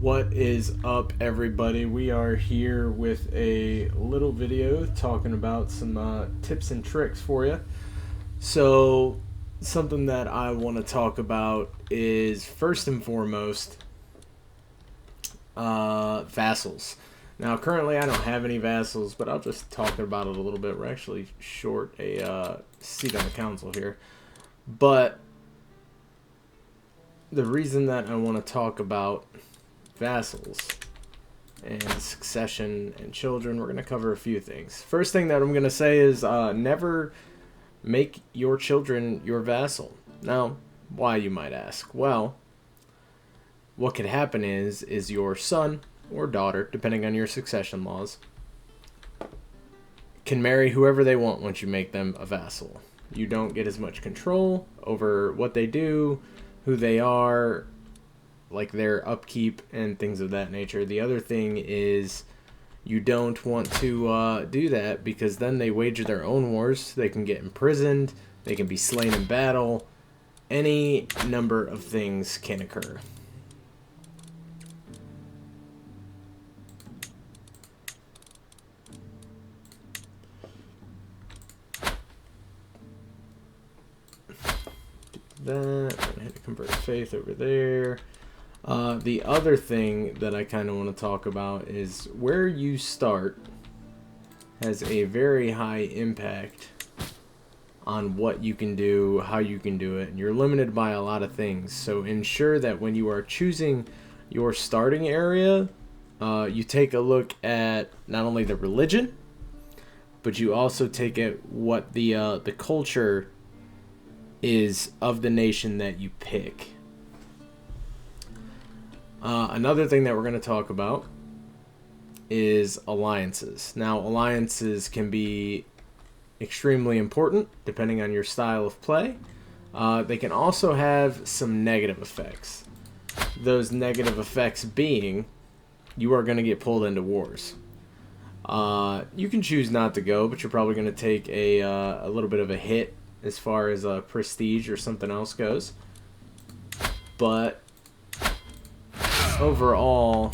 What is up, everybody? We are here with a little video talking about some tips and tricks for you. So, something that I want to talk about is first and foremost vassals. Now, currently, I don't have any vassals, but I'll just talk about it a little bit. We're actually short a seat on the council here, but the reason that I want to talk about vassals and succession and children, we're going to cover a few things. First thing that I'm going to say is never make your children your vassal. Now, why, you might ask? Well, what could happen is your son or daughter, depending on your succession laws, can marry whoever they want once you make them a vassal. You don't get as much control over what they do, who they are, like their upkeep and things of that nature. The other thing is you don't want to do that, because then they wage their own wars. They can get imprisoned, they can be slain in battle, any number of things can occur. That, I'm gonna hit convert faith over there. The other thing that I kind of want to talk about is where you start has a very high impact on what you can do, how you can do it, and you're limited by a lot of things. So ensure that when you are choosing your starting area, you take a look at not only the religion, but you also take at what the culture is of the nation that you pick. Another thing that we're going to talk about is alliances. Now, alliances can be extremely important depending on your style of play. They can also have some negative effects. Those negative effects being you are going to get pulled into wars. You can choose not to go, but you're probably going to take a little bit of a hit as far as prestige or something else goes. But overall,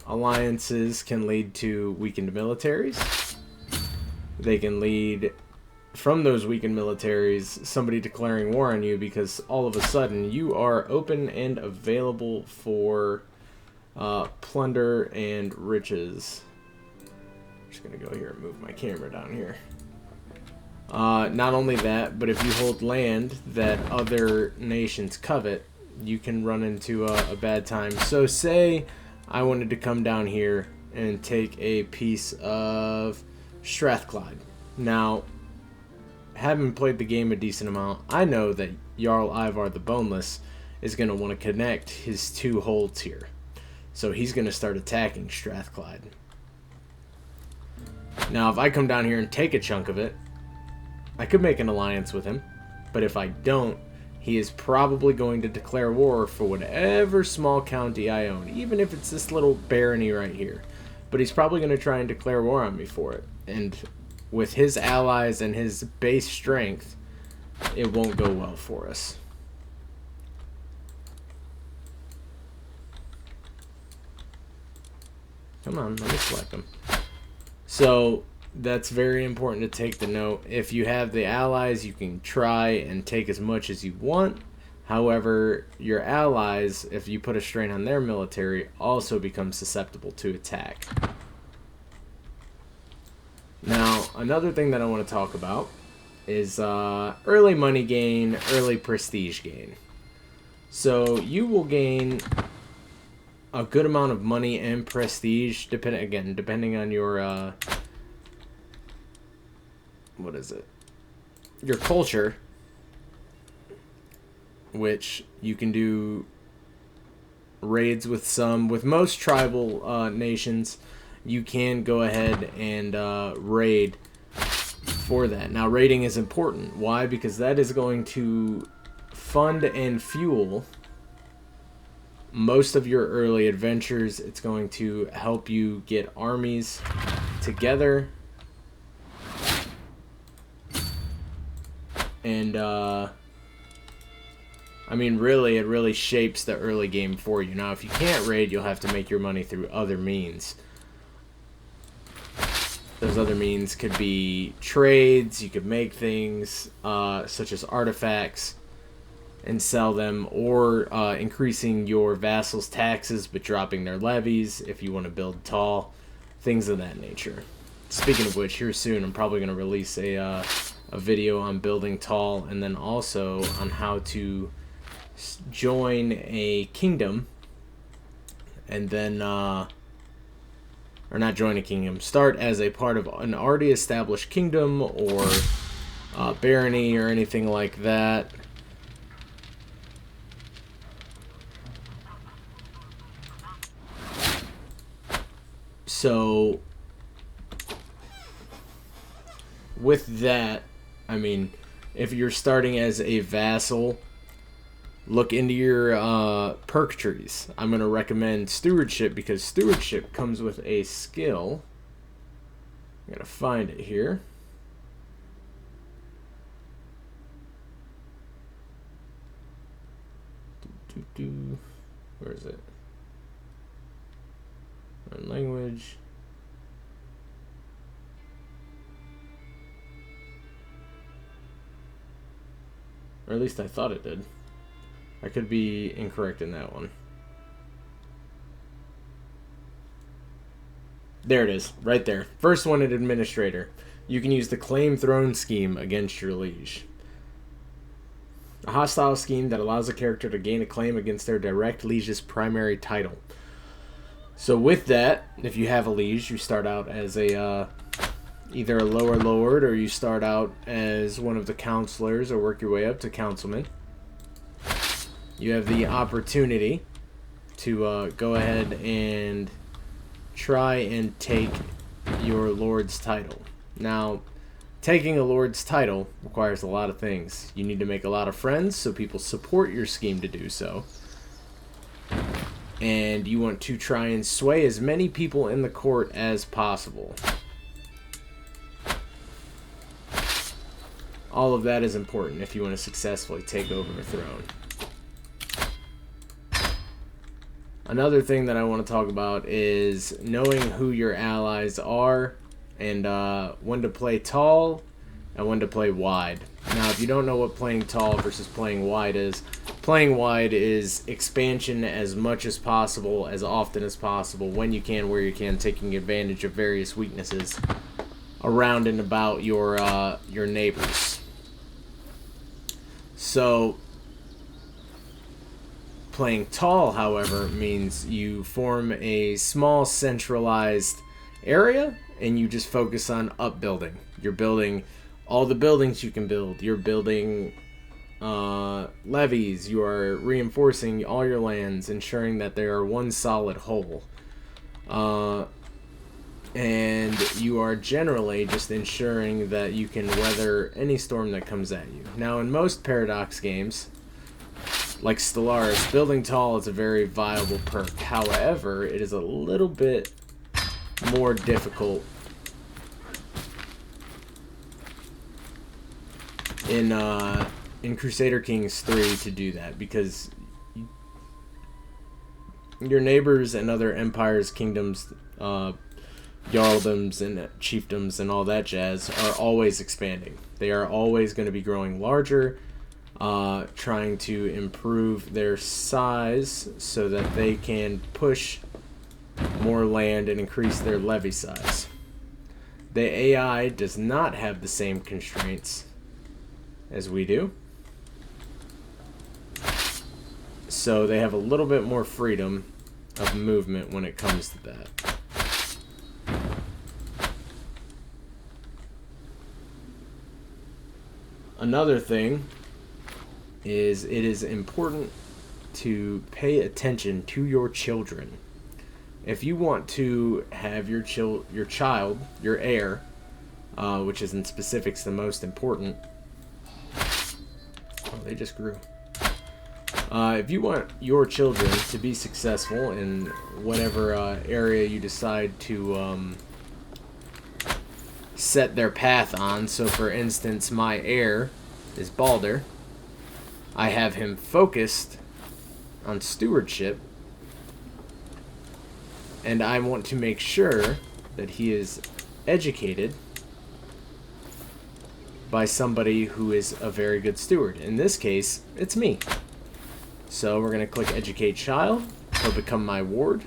alliances can lead to weakened militaries. They can lead, from those weakened militaries, somebody declaring war on you, because all of a sudden you are open and available for plunder and riches. I'm just going to go here and move my camera down here. Not only that, but if you hold land that other nations covet, you can run into a bad time. So say I wanted to come down here and take a piece of Strathclyde. Now, having played the game a decent amount, I know that Jarl Ivar the Boneless is going to want to connect his two holds here. So he's going to start attacking Strathclyde. Now, if I come down here and take a chunk of it, I could make an alliance with him. But if I don't, he is probably going to declare war for whatever small county I own, even if it's this little barony right here. But he's probably going to try and declare war on me for it. And with his allies and his base strength, it won't go well for us. Come on, let me select him. So that's very important to take the note. If you have the allies, you can try and take as much as you want. However, your allies, if you put a strain on their military, also become susceptible to attack. Now, another thing that I want to talk about is early money gain, early prestige gain. So you will gain a good amount of money and prestige, depending on your what is it? Your culture, which you can do raids with some. With most tribal nations, you can go ahead and raid for that. Now, raiding is important. Why? Because that is going to fund and fuel most of your early adventures. It's going to help you get armies together. And I mean, really, it really shapes the early game for you. Now, if you can't raid, you'll have to make your money through other means. Those other means could be trades. You could make things such as artifacts and sell them, or increasing your vassals' taxes but dropping their levies if you want to build tall, things of that nature. Speaking of which, here soon I'm probably going to release a video on building tall, and then also on how to join a kingdom, and then or not join a kingdom, start as a part of an already established kingdom or barony or anything like that. So with that, I mean, if you're starting as a vassal, look into your perk trees. I'm going to recommend stewardship because stewardship comes with a skill. I'm going to find it here. Where is it? Language. Or at least I thought it did. I could be incorrect in that one. There it is, right there. First one in Administrator. You can use the Claim Throne scheme against your liege. A hostile scheme that allows a character to gain a claim against their direct liege's primary title. So with that, if you have a liege, you start out as a either a lower lord, or you start out as one of the counselors, or work your way up to councilman. You have the opportunity to go ahead and try and take your lord's title. Now, taking a lord's title requires a lot of things. You need to make a lot of friends so people support your scheme to do so. And you want to try and sway as many people in the court as possible. All of that is important if you want to successfully take over a throne. Another thing that I want to talk about is knowing who your allies are, and when to play tall and when to play wide. Now, if you don't know what playing tall versus playing wide is expansion as much as possible, as often as possible, when you can, where you can, taking advantage of various weaknesses around and about your neighbors. So, playing tall, however, means you form a small centralized area and you just focus on upbuilding. You're building all the buildings you can build. You're building levees. You are reinforcing all your lands, ensuring that they are one solid whole. And you are generally just ensuring that you can weather any storm that comes at you. Now, in most Paradox games, like Stellaris, building tall is a very viable perk. However, it is a little bit more difficult in Crusader Kings 3 to do that, because your neighbors and other empires, kingdoms, jarldoms and chiefdoms and all that jazz are always expanding. They are always going to be growing larger, trying to improve their size so that they can push more land and increase their levy size. The AI does not have the same constraints as we do, so they have a little bit more freedom of movement when it comes to that. Another thing is, it is important to pay attention to your children. If you want to have your child, your heir, which is in specifics the most important. Oh, they just grew. If you want your children to be successful in whatever area you decide to set their path on, so for instance, my heir is Balder. I have him focused on stewardship, and I want to make sure that he is educated by somebody who is a very good steward. In this case, it's me. So we're going to click Educate Child. He'll become my ward.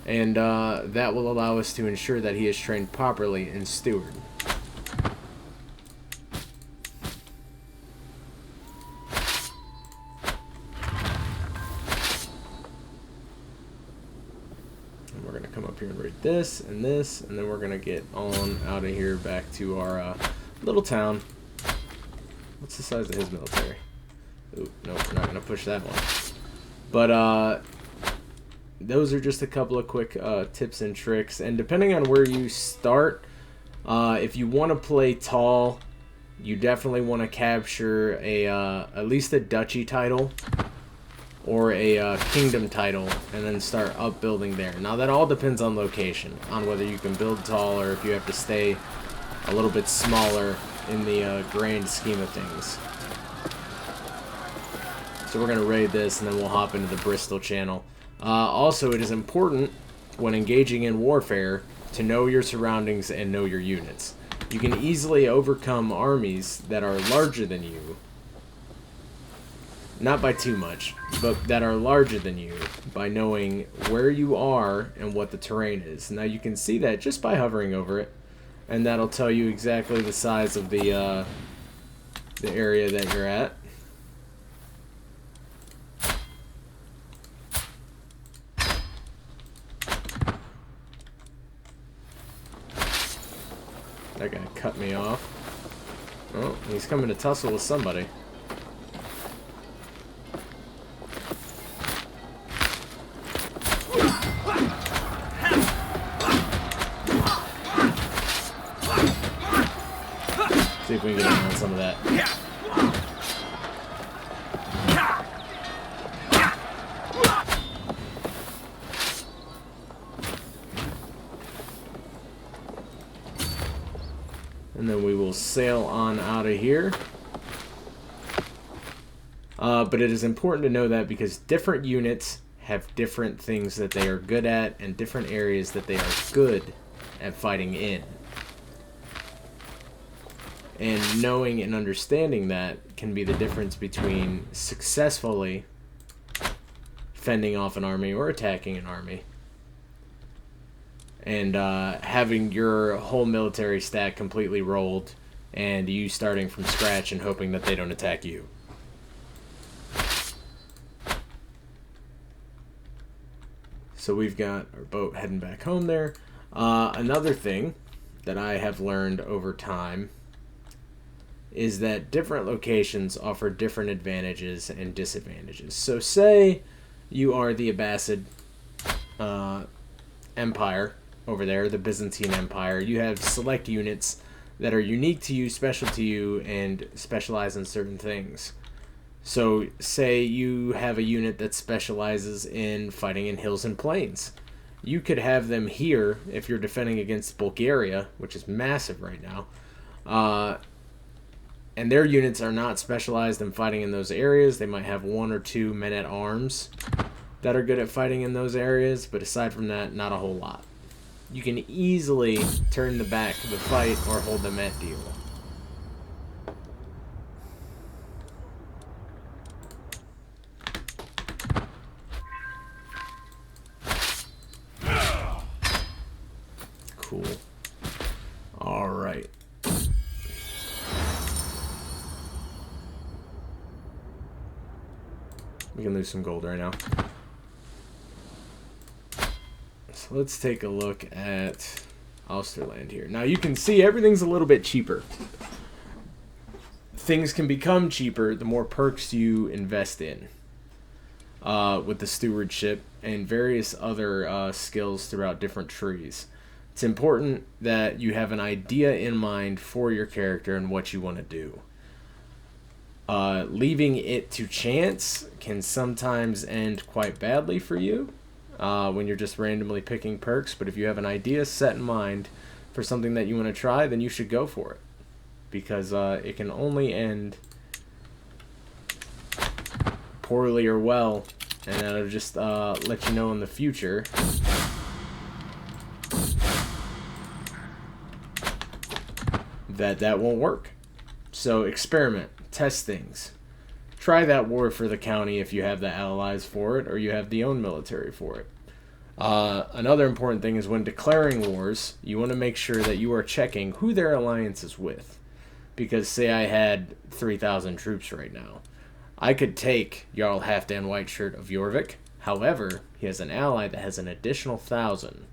And that will allow us to ensure that he is trained properly in steward. And we're going to come up here and read this, and then we're going to get on out of here back to our little town. What's the size of his military? Ooh, no, we're not going to push that one. But, those are just a couple of quick tips and tricks. And depending on where you start, if you want to play tall, you definitely want to capture a at least a duchy title or a kingdom title, and then start upbuilding there. Now, that all depends on location, on whether you can build tall or if you have to stay a little bit smaller in the grand scheme of things. So we're going to raid this, and then we'll hop into the Bristol channel. Also, it is important when engaging in warfare to know your surroundings and know your units. You can easily overcome armies that are larger than you, not by too much, but that are larger than you by knowing where you are and what the terrain is. Now, you can see that just by hovering over it, and that'll tell you exactly the size of the area that you're at. That guy cut me off. Oh, he's coming to tussle with somebody. See if we can get in on some of that. And then we will sail on out of here. But it is important to know that because different units have different things that they are good at and different areas that they are good at fighting in. And knowing and understanding that can be the difference between successfully fending off an army or attacking an army, and having your whole military stack completely rolled and you starting from scratch and hoping that they don't attack you. So we've got our boat heading back home there. Another thing that I have learned over time is that different locations offer different advantages and disadvantages. So say you are the Abbasid Empire over there, the Byzantine Empire. You have select units that are unique to you, special to you, and specialize in certain things. So say you have a unit that specializes in fighting in hills and plains. You could have them here if you're defending against Bulgaria, which is massive right now. And their units are not specialized in fighting in those areas. They might have 1 or 2 men-at-arms that are good at fighting in those areas, but aside from that, not a whole lot. You can easily turn the back of the fight or hold them at deal. Cool. All right. We can lose some gold right now. So let's take a look at Austerland here. Now you can see everything's a little bit cheaper. Things can become cheaper the more perks you invest in. With the stewardship and various other skills throughout different trees. It's important that you have an idea in mind for your character and what you want to do. Leaving it to chance can sometimes end quite badly for you when you're just randomly picking perks, but if you have an idea set in mind for something that you want to try, then you should go for it, because it can only end poorly or well, and that'll just let you know in the future that won't work. So experiment, test things. Try that war for the county if you have the allies for it or you have the own military for it. Another important thing is when declaring wars, you want to make sure that you are checking who their alliance is with. Because say I had 3,000 troops right now. I could take Jarl Halfdan Whiteshirt of Jorvik. However, he has an ally that has an additional 1,000.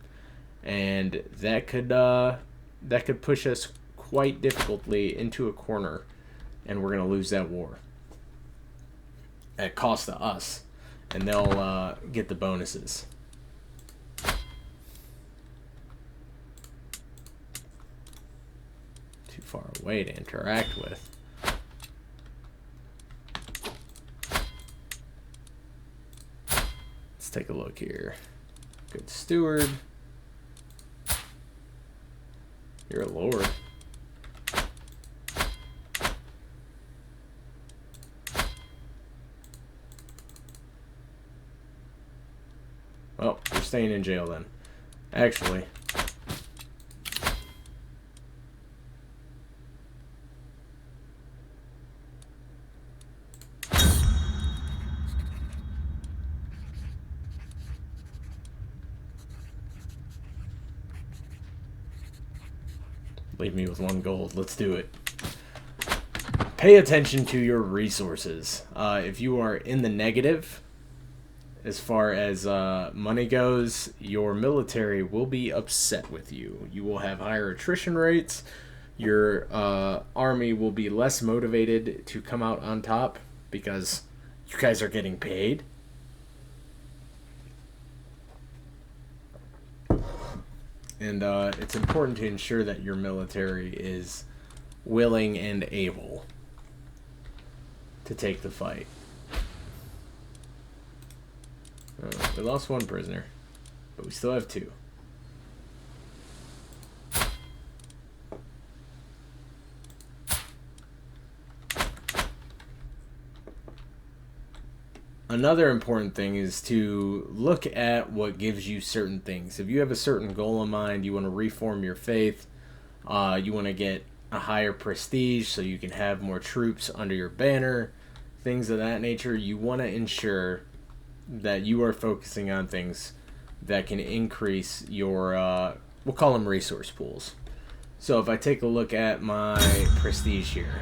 And that could push us quite difficultly into a corner. And we're going to lose that war. At cost to us. And they'll get the bonuses. Too far away to interact with. Let's take a look here. Good steward. You're a lord. Well, you're staying in jail then. Actually. Leave me with 1 gold. Let's do it. Pay attention to your resources. If you are in the negative, as far as money goes, your military will be upset with you. You will have higher attrition rates. Your army will be less motivated to come out on top because you guys are getting paid. And it's important to ensure that your military is willing and able to take the fight. We lost 1 prisoner, but we still have 2. Another important thing is to look at what gives you certain things. If you have a certain goal in mind, you want to reform your faith, you want to get a higher prestige so you can have more troops under your banner, things of that nature, you want to ensure that you are focusing on things that can increase your, we'll call them resource pools. So if I take a look at my prestige here,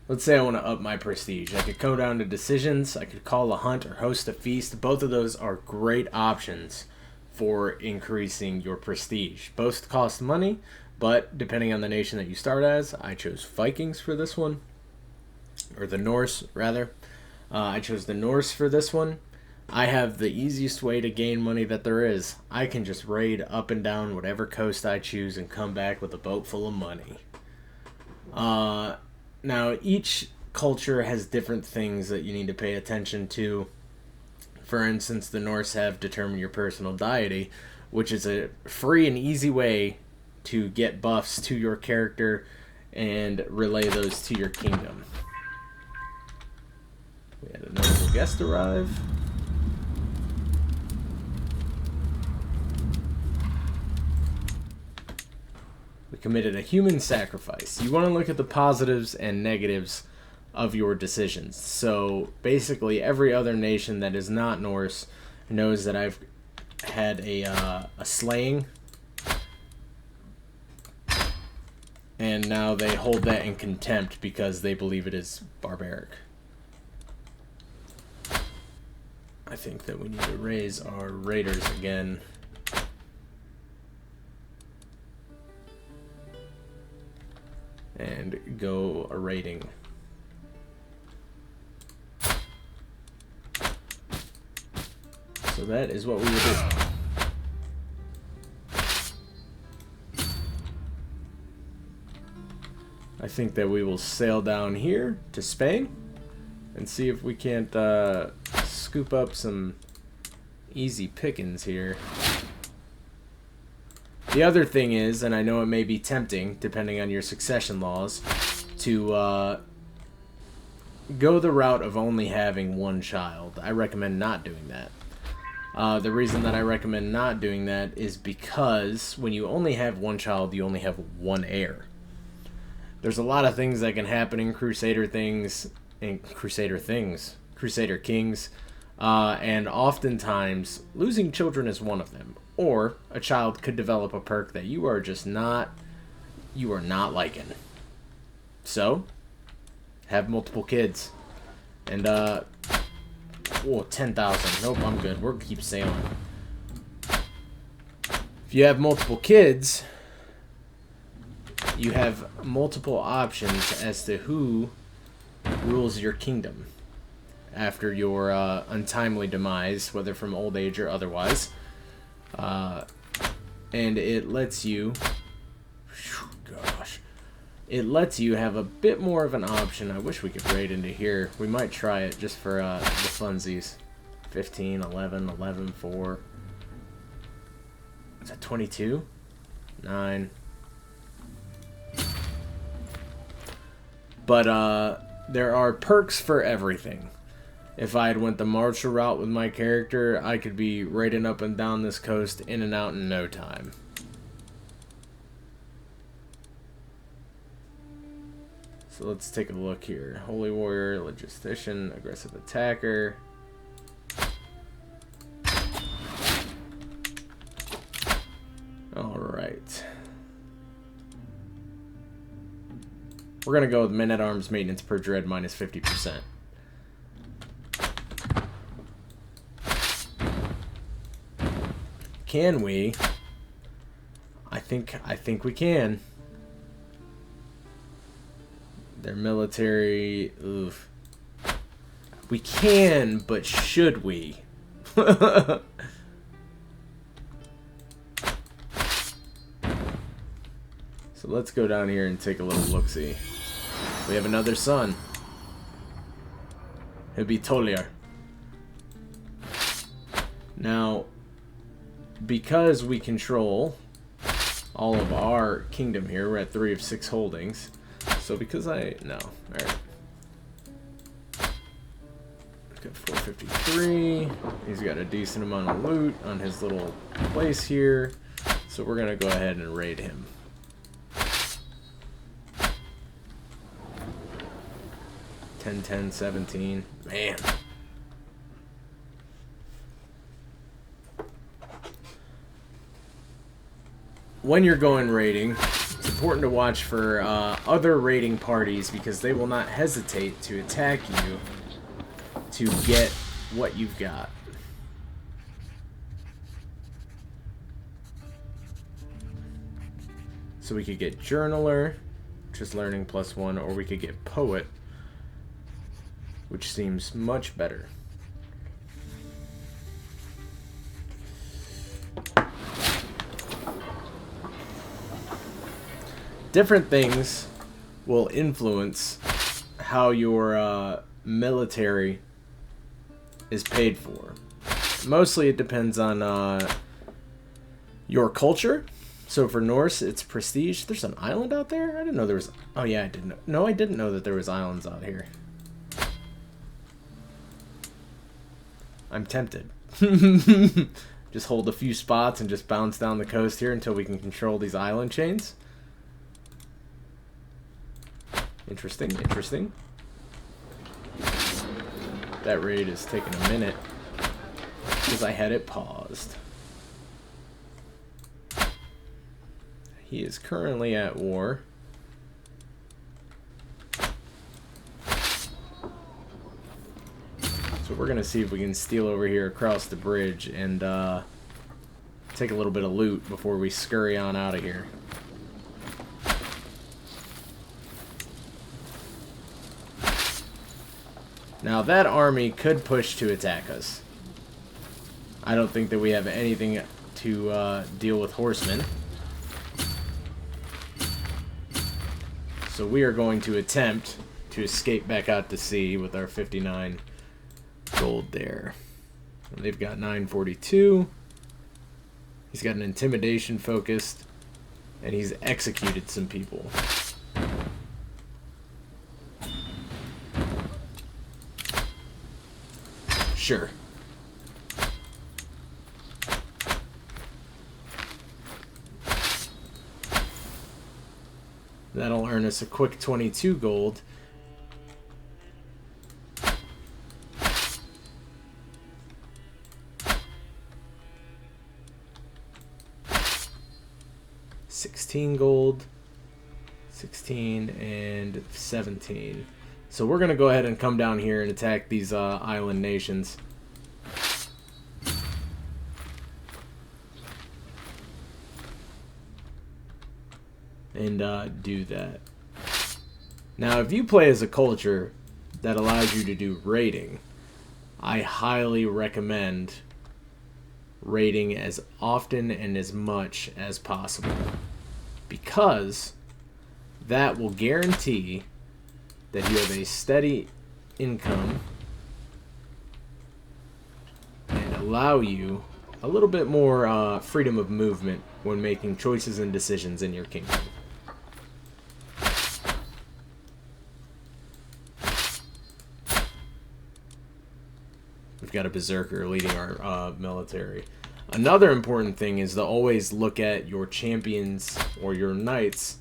let's say I want to up my prestige. I could go down to decisions, I could call a hunt or host a feast. Both of those are great options for increasing your prestige. Both cost money, but depending on the nation that you start as, I chose Vikings for this one. Or the Norse, rather. I chose the Norse for this one. I have the easiest way to gain money that there is. I can just raid up and down whatever coast I choose and come back with a boat full of money. Now, each culture has different things that you need to pay attention to. For instance, the Norse have determined your personal deity, which is a free and easy way to get buffs to your character and relay those to your kingdom. We had a notable guest arrive. We committed a human sacrifice. You want to look at the positives and negatives of your decisions. So basically every other nation that is not Norse knows that I've had a slaying, and now they hold that in contempt because they believe it is barbaric. I think that we need to raise our raiders again. And go a raiding. So that is what we will do. I think that we will sail down here to Spain and see if we can't scoop up some easy pickings here. The other thing is, and I know it may be tempting, depending on your succession laws, to go the route of only having one child. I recommend not doing that. The reason that I recommend not doing that is because when you only have one child, you only have one heir. There's a lot of things that can happen in Crusader Kings, and oftentimes losing children is one of them. Or a child could develop a perk that you are not liking. So, have multiple kids. And, 10,000. Nope, I'm good. We'll keep sailing. If you have multiple kids, you have multiple options as to who rules your kingdom after your untimely demise, whether from old age or otherwise. And it lets you... It lets you have a bit more of an option. I wish we could raid into here. We might try it just for the funsies. 15, 11, 11, 4. Is that 22? 9. But there are perks for everything. If I had went the martial route with my character, I could be raiding up and down this coast in and out in no time. So let's take a look here. Holy Warrior, Logistician, Aggressive Attacker. Alright. We're going to go with Men-at-Arms Maintenance per Dread minus 50%. Can we? I think we can. Their military, oof. We can, but should we? So let's go down here and take a little look-see. We have another son. He'll be Toliar. Now, because we control all of our kingdom here, we're at 3 of 6 holdings. So because alright. Got 453. He's got a decent amount of loot on his little place here. So we're going to go ahead and raid him. $10, $10, $17. Man. When you're going raiding, it's important to watch for other raiding parties because they will not hesitate to attack you to get what you've got. So we could get Journaler, just learning +1, or we could get Poet, which seems much better. Different things will influence how your military is paid for. Mostly it depends on your culture. So for Norse, it's prestige. There's an island out there? I didn't know there was... Oh yeah, I didn't know. No, I didn't know that there was islands out here. I'm tempted. Just hold a few spots and just bounce down the coast here until we can control these island chains. Interesting, interesting. That raid is taking a minute because I had it paused. He is currently at war. So we're going to see if we can steal over here across the bridge and take a little bit of loot before we scurry on out of here. Now that army could push to attack us. I don't think that we have anything to deal with horsemen. So we are going to attempt to escape back out to sea with our 59 gold there. And they've got 942. He's got an intimidation focused, and he's executed some people. Sure. That'll earn us a quick 22 gold. Gold, 16 and 17. So we're gonna go ahead and come down here and attack these island nations. And do that. Now, if you play as a culture that allows you to do raiding, I highly recommend raiding as often and as much as possible, because that will guarantee that you have a steady income and allow you a little bit more freedom of movement when making choices and decisions in your kingdom. We've got a berserker leading our military. Another important thing is to always look at your champions or your knights'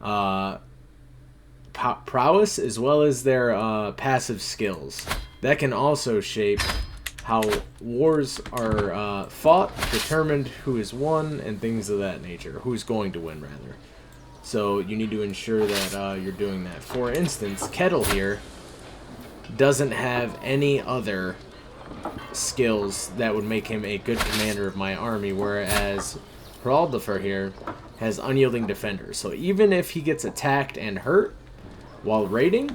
prowess as well as their passive skills. That can also shape how wars are fought, determined who is won, and things of that nature. Who's going to win, rather. So you need to ensure that you're doing that. For instance, Kettle here doesn't have any other skills that would make him a good commander of my army, whereas Hraldafr here has unyielding defenders. So even if he gets attacked and hurt while raiding,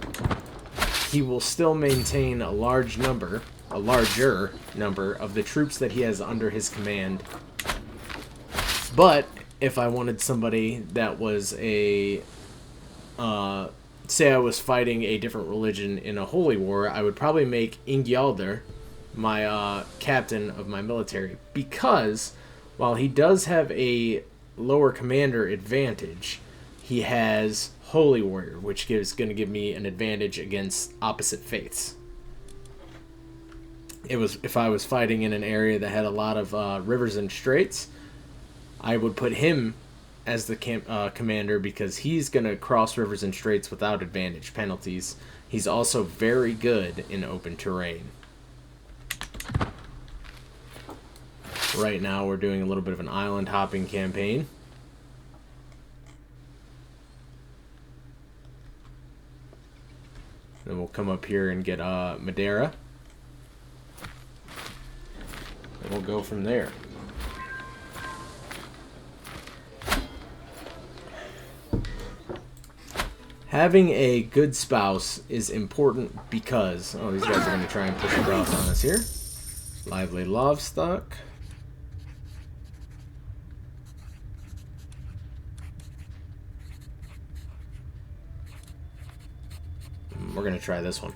he will still maintain a larger number of the troops that he has under his command. But if I wanted somebody that was a say I was fighting a different religion in a holy war, I would probably make Ingjaldr my captain of my military, because while he does have a lower commander advantage, he has Holy Warrior, which is going to give me an advantage against opposite faiths. If I was fighting in an area that had a lot of rivers and straits, I would put him as the commander, because he's going to cross rivers and straits without advantage penalties. He's also very good in open terrain. Right now we're doing a little bit of an island hopping campaign. Then we'll come up here and get Madeira. And we'll go from there. Having a good spouse is important because... Oh, these guys are going to try and push across on us here. Lively Lovestock. We're going to try this one.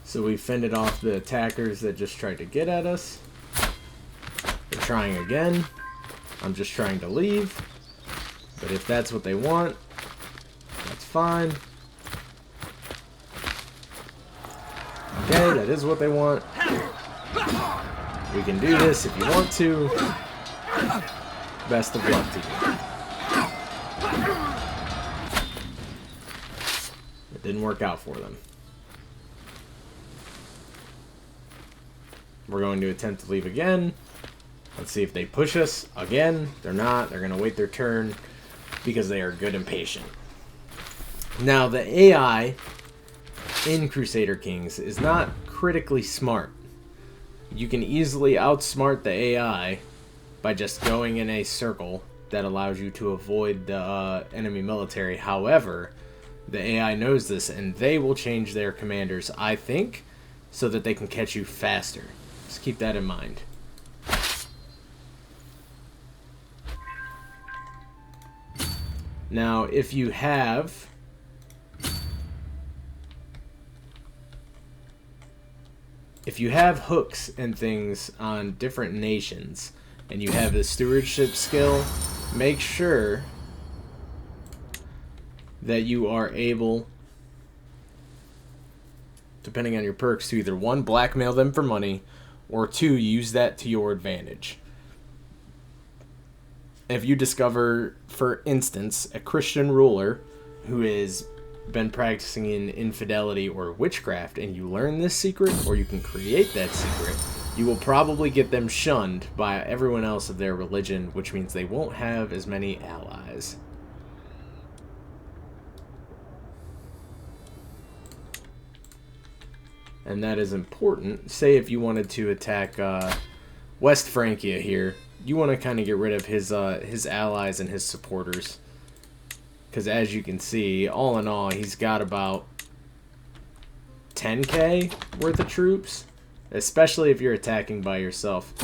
So we fended off the attackers that just tried to get at us. They're trying again. I'm just trying to leave. But if that's what they want, that's fine. Okay, that is what they want. We can do this if you want to. Best of luck to you. It didn't work out for them. We're going to attempt to leave again. Let's see if they push us again. They're not. They're going to wait their turn because they are good and patient. Now, the AI in Crusader Kings is not critically smart. You can easily outsmart the AI by just going in a circle that allows you to avoid the enemy military. However, the AI knows this, and they will change their commanders, I think, so that they can catch you faster. Just keep that in mind. Now, if you have hooks and things on different nations, and you have the stewardship skill, make sure that you are able, depending on your perks, to either 1, blackmail them for money, or 2, use that to your advantage. If you discover, for instance, a Christian ruler who has been practicing in infidelity or witchcraft, and you learn this secret, or you can create that secret, you will probably get them shunned by everyone else of their religion, which means they won't have as many allies. And that is important. Say if you wanted to attack West Francia here, you want to kind of get rid of his allies and his supporters. Because as you can see, all in all, he's got about 10k worth of troops. Especially if you're attacking by yourself.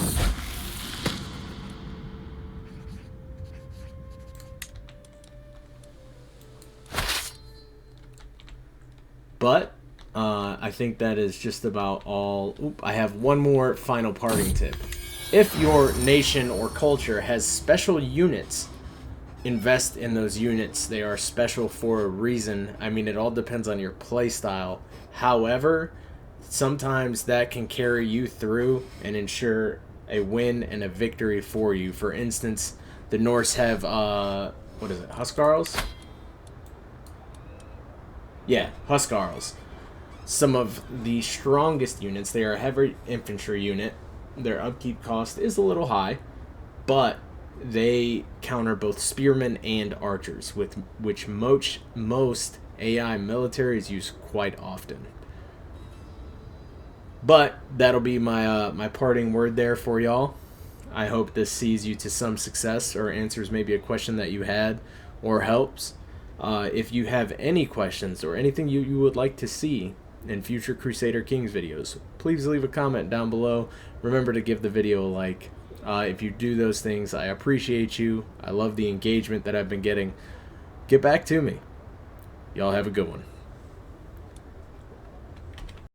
But I think that is just about all. Oop, I have one more final parting tip. If your nation or culture has special units, invest in those units. They are special for a reason. I mean, it all depends on your playstyle. However, sometimes that can carry you through and ensure a win and a victory for you. For instance, the Norse have, what is it, Huskarls? Yeah, Huskarls. Some of the strongest units. They are a heavy infantry unit. Their upkeep cost is a little high, but they counter both spearmen and archers, with which most AI militaries use quite often. But that'll be my my parting word there for y'all. I hope this sees you to some success, or answers maybe a question that you had, or helps. If you have any questions or anything you would like to see in future Crusader Kings videos, please leave a comment down below. Remember to give the video a like. If you do those things, I appreciate you. I love the engagement that I've been getting. Get back to me. Y'all have a good one.